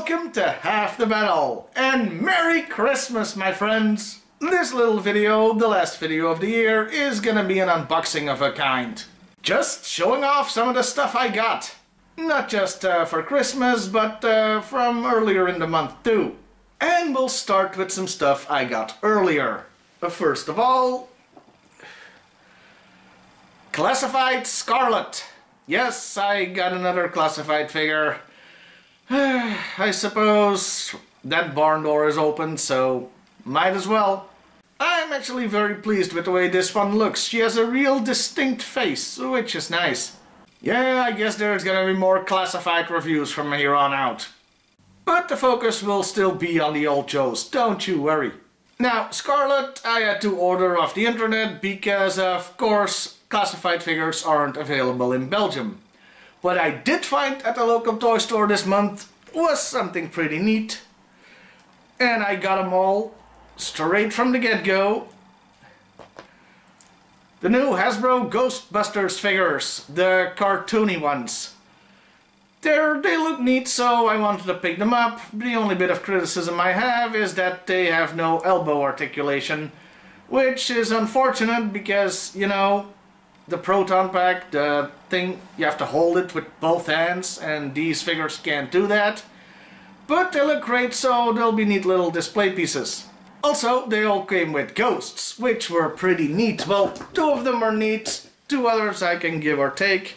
Welcome to Half the Battle, and Merry Christmas, my friends! This little video, the last video of the year, is gonna be an unboxing of a kind. Just showing off some of the stuff I got. Not just for Christmas, but from earlier in the month too. And we'll start with some stuff I got earlier. First of all, Classified Scarlet. Yes, I got another classified figure. I suppose that barn door is open, so might as well. I'm actually very pleased with the way this one looks. She has a real distinct face, which is nice. Yeah, I guess there's gonna be more classified reviews from here on out. But the focus will still be on the old Joes, don't you worry. Now, Scarlet I had to order off the internet because, of course, classified figures aren't available in Belgium. What I did find at the local toy store this month was something pretty neat. And I got them all straight from the get-go. The new Hasbro Ghostbusters figures, the cartoony ones. They look neat, so I wanted to pick them up. The only bit of criticism I have is that they have no elbow articulation, which is unfortunate because, you know, the proton pack, the thing, you have to hold it with both hands, and these figures can't do that. But they look great, so they'll be neat little display pieces. Also, they all came with ghosts, which were pretty neat. Well, two of them are neat, two others I can give or take.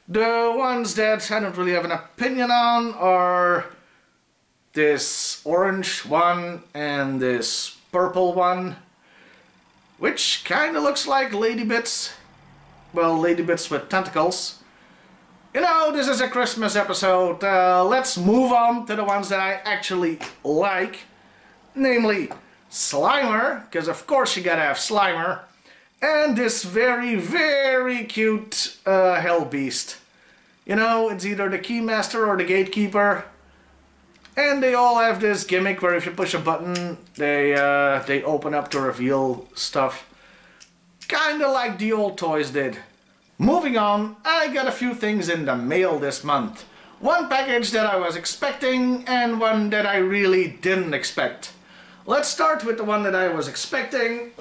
The ones that I don't really have an opinion on are this orange one and this purple one, which kinda looks like Lady Bits. Well, Lady Bits with tentacles. You know, this is a Christmas episode. Let's move on to the ones that I actually like. Namely, Slimer, because of course you gotta have Slimer. And this very, very cute Hell Beast. You know, it's either the Keymaster or the Gatekeeper. And they all have this gimmick where if you push a button, they open up to reveal stuff. Kinda like the old toys did. Moving on, I got a few things in the mail this month. One package that I was expecting and one that I really didn't expect. Let's start with the one that I was expecting.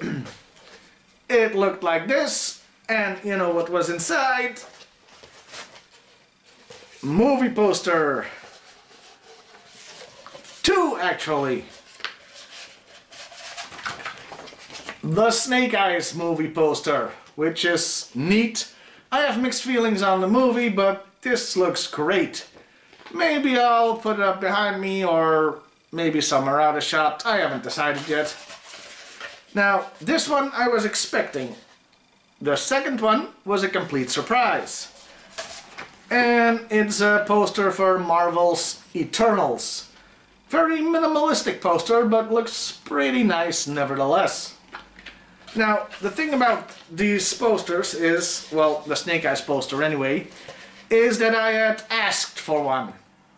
It looked like this, and you know what was inside? Movie poster. Two, actually. The Snake Eyes movie poster, which is neat. I have mixed feelings on the movie, but this looks great. Maybe I'll put it up behind me or maybe somewhere out of shot. I haven't decided yet. Now, this one I was expecting. The second one was a complete surprise. And it's a poster for Marvel's Eternals. Very minimalistic poster, but looks pretty nice nevertheless. Now, the thing about these posters is, well, the Snake Eyes poster anyway, is that I had asked for one.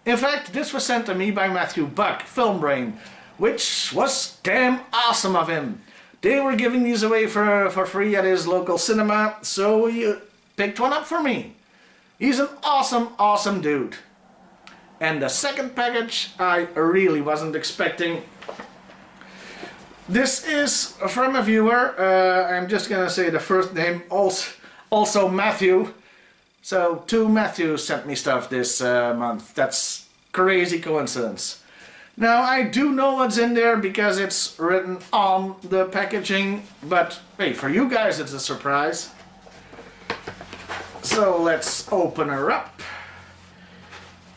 In fact, this was sent to me by Matthew Buck, Film Brain, which was damn awesome of him. They were giving these away for free at his local cinema, so he picked one up for me. He's an awesome, awesome dude. And the second package I really wasn't expecting. This is from a viewer. I'm just gonna say the first name, also Matthew. So two Matthews sent me stuff this month. That's crazy coincidence. Now I do know what's in there because it's written on the packaging, but hey, for you guys it's a surprise. So let's open her up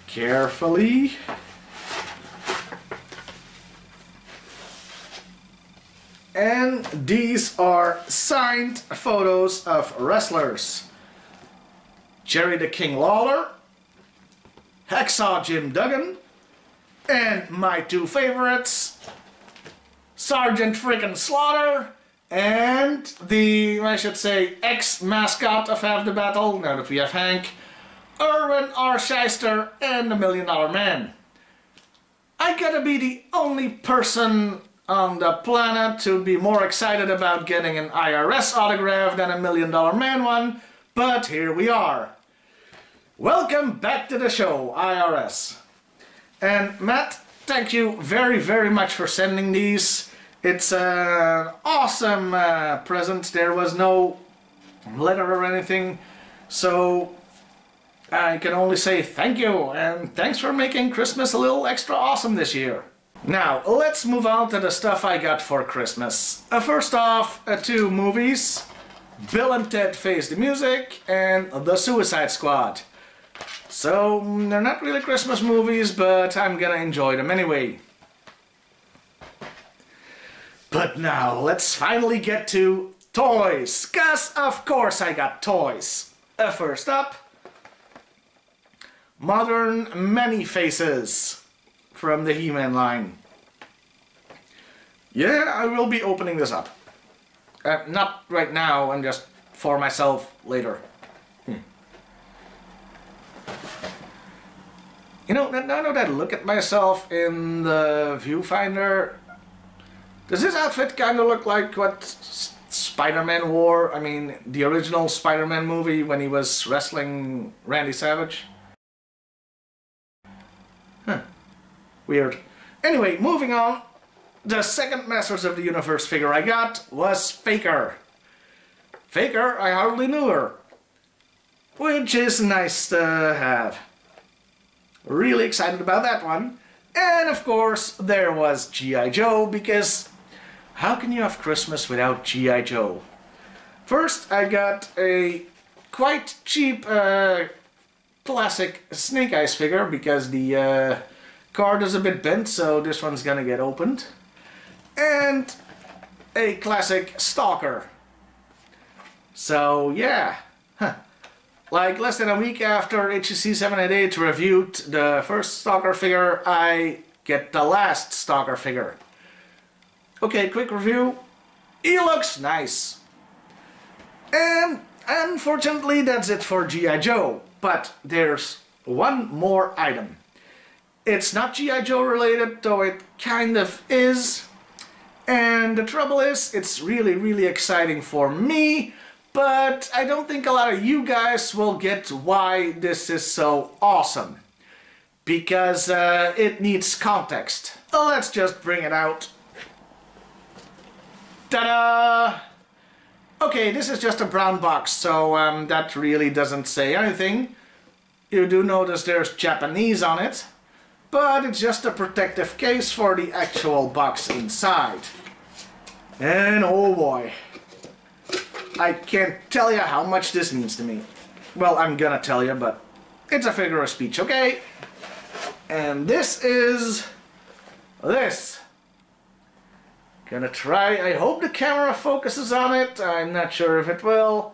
carefully. And these are signed photos of wrestlers. Jerry the King Lawler, Hacksaw Jim Duggan, and my two favorites, Sergeant Frickin' Slaughter, and the, I should say, ex-mascot of Half the Battle, now that we have Hank, Erwin R. Shyster, and the $1 Million Man. I gotta be the only person on the planet to be more excited about getting an IRS autograph than a $1 Million Man one, but here we are. Welcome back to the show, IRS. And Matt, thank you very, very much for sending these. It's an awesome present. There was no letter or anything, so I can only say thank you, and thanks for making Christmas a little extra awesome this year. Now, let's move on to the stuff I got for Christmas. First off, 2 movies. Bill and Ted Face the Music and The Suicide Squad. So, they're not really Christmas movies, but I'm gonna enjoy them anyway. But now, let's finally get to toys, 'cause of course I got toys. First up, Modern Many-Faces from the He-Man line. Yeah, I will be opening this up. Not right now, and just for myself later. You know, now that I look at myself in the viewfinder, does this outfit kind of look like what Spider-Man wore? I mean, the original Spider-Man movie when he was wrestling Randy Savage? Huh. Weird. Anyway, moving on. The second Masters of the Universe figure I got was Faker. Faker, I hardly knew her, which is nice to have. Really excited about that one. And of course, there was G.I. Joe, because how can you have Christmas without G.I. Joe? First, I got a quite cheap classic Snake Eyes figure, because the card is a bit bent, so this one's gonna get opened. And a classic Stalker. So yeah, like less than a week after HCC 788 reviewed the first Stalker figure, I get the last Stalker figure. Okay, quick review. He looks nice. And unfortunately that's it for G.I. Joe, but there's one more item. It's not G.I. Joe related, though it kind of is. And the trouble is, it's really, really exciting for me, but I don't think a lot of you guys will get why this is so awesome. Because it needs context. Let's just bring it out. Ta-da! Okay, this is just a brown box, so that really doesn't say anything. You do notice there's Japanese on it, but it's just a protective case for the actual box inside. And oh boy, I can't tell you how much this means to me. Well, I'm gonna tell you, but it's a figure of speech, okay? And this is this. Gonna try, I hope the camera focuses on it, I'm not sure if it will.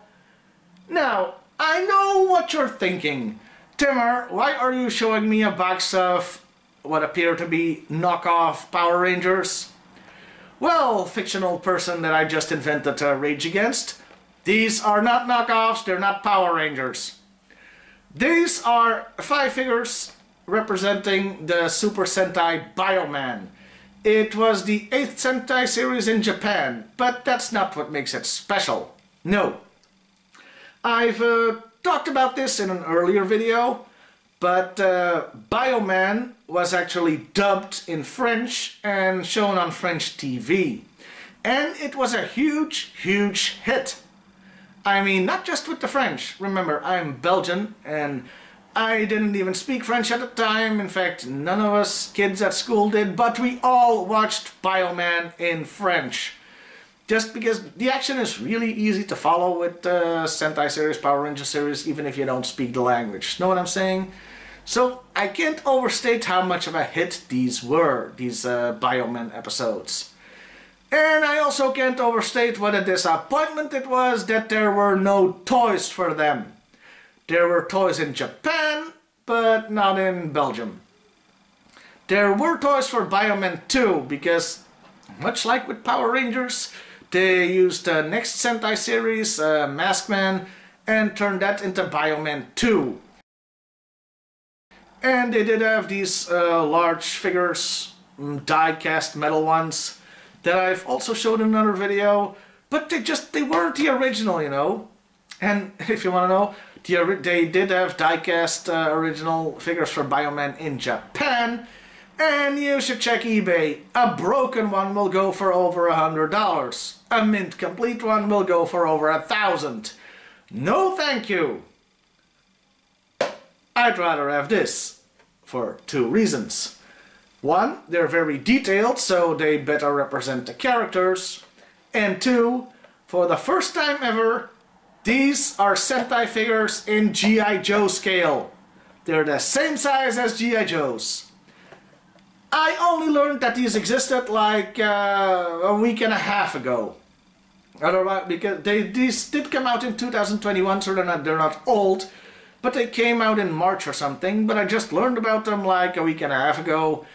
Now, I know what you're thinking. Timmer, why are you showing me a box of what appear to be knockoff Power Rangers? Well, fictional person that I just invented to rage against, these are not knockoffs, they're not Power Rangers. These are 5 figures representing the Super Sentai Bioman. It was the 8th Sentai series in Japan, but that's not what makes it special. No. I've talked about this in an earlier video, but Bioman was actually dubbed in French and shown on French TV. And it was a huge, huge hit. I mean, not just with the French. Remember, I'm Belgian and I didn't even speak French at the time. In fact, none of us kids at school did, but we all watched Bioman in French. Just because the action is really easy to follow with Sentai series, Power Ranger series, even if you don't speak the language. Know what I'm saying? So I can't overstate how much of a hit these were, these Bioman episodes. And I also can't overstate what a disappointment it was that there were no toys for them. There were toys in Japan, but not in Belgium. There were toys for Bioman 2, because much like with Power Rangers, they used the next Sentai series, Maskman, and turned that into Bioman 2. And they did have these large figures, die-cast metal ones, that I've also showed in another video, but they weren't the original, you know. And if you want to know, they did have die-cast original figures for Bioman in Japan, And you should check eBay. A broken one will go for over $100. A mint complete one will go for over $1,000. No thank you. I'd rather have this for two reasons. One, they're very detailed, so they better represent the characters. And two, for the first time ever, these are Sentai figures in G.I. Joe scale. They're the same size as G.I. Joes. I only learned that these existed like a week and a half ago. Otherwise, because these did come out in 2021, so they're not old, but they came out in March or something. But I just learned about them like a week and a half ago.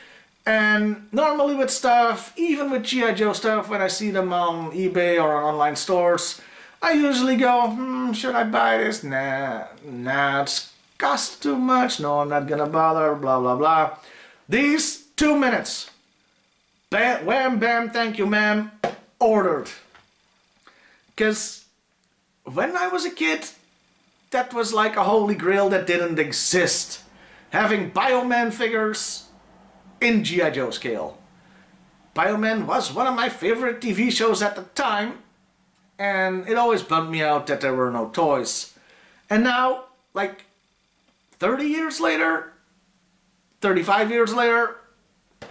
And normally with stuff, even with G.I. Joe stuff, when I see them on eBay or on online stores, I usually go, should I buy this? Nah, it's cost too much. No, I'm not gonna bother, blah, blah, blah. These, 2 minutes. Bam, wham, bam, thank you, ma'am. Ordered. Because when I was a kid, that was like a holy grail that didn't exist. Having Bioman figures in G.I. Joe scale. Bioman was one of my favorite TV shows at the time, and it always bummed me out that there were no toys. And now, like 30 years later, 35 years later,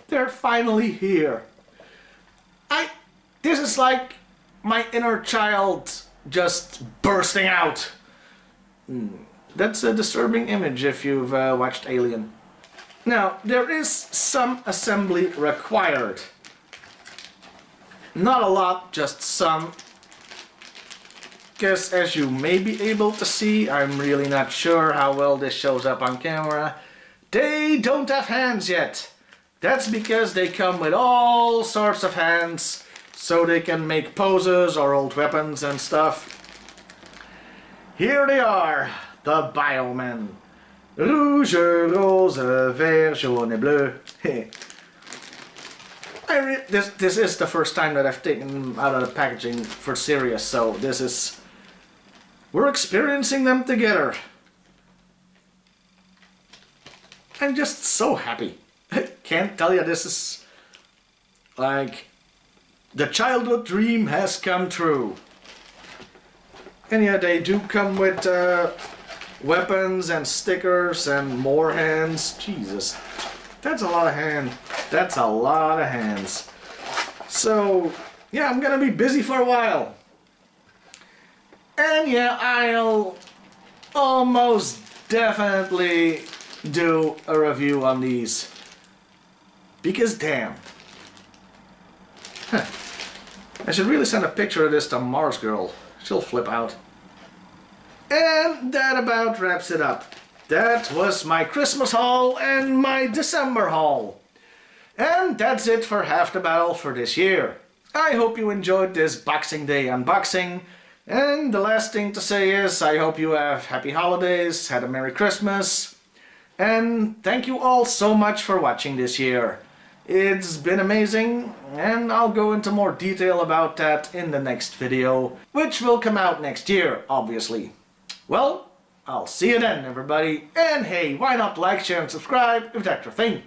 they're finally here. This is like my inner child just bursting out. That's a disturbing image if you've watched Alien. Now, there is some assembly required. Not a lot, just some. Because as you may be able to see, I'm really not sure how well this shows up on camera, they don't have hands yet. That's because they come with all sorts of hands, so they can make poses or hold weapons and stuff. Here they are, the Bioman. Rouge, rose, vert, jaune, bleu. This is the first time that I've taken them out of the packaging for serious, so we're experiencing them together. I'm just so happy. I can't tell you, this is like the childhood dream has come true. And yeah, they do come with weapons and stickers and more hands. Jesus, that's a lot of hands. That's a lot of hands. So yeah, I'm gonna be busy for a while. And yeah, I'll almost definitely do a review on these. Because damn. I should really send a picture of this to Mars Girl. She'll flip out. And that about wraps it up. That was my Christmas haul and my December haul. And that's it for Half the Battle for this year. I hope you enjoyed this Boxing Day unboxing. And the last thing to say is I hope you have happy holidays, had a Merry Christmas. And thank you all so much for watching this year. It's been amazing, and I'll go into more detail about that in the next video, which will come out next year, obviously. Well, I'll see you then, everybody. And hey, why not like, share, and subscribe if that's your thing.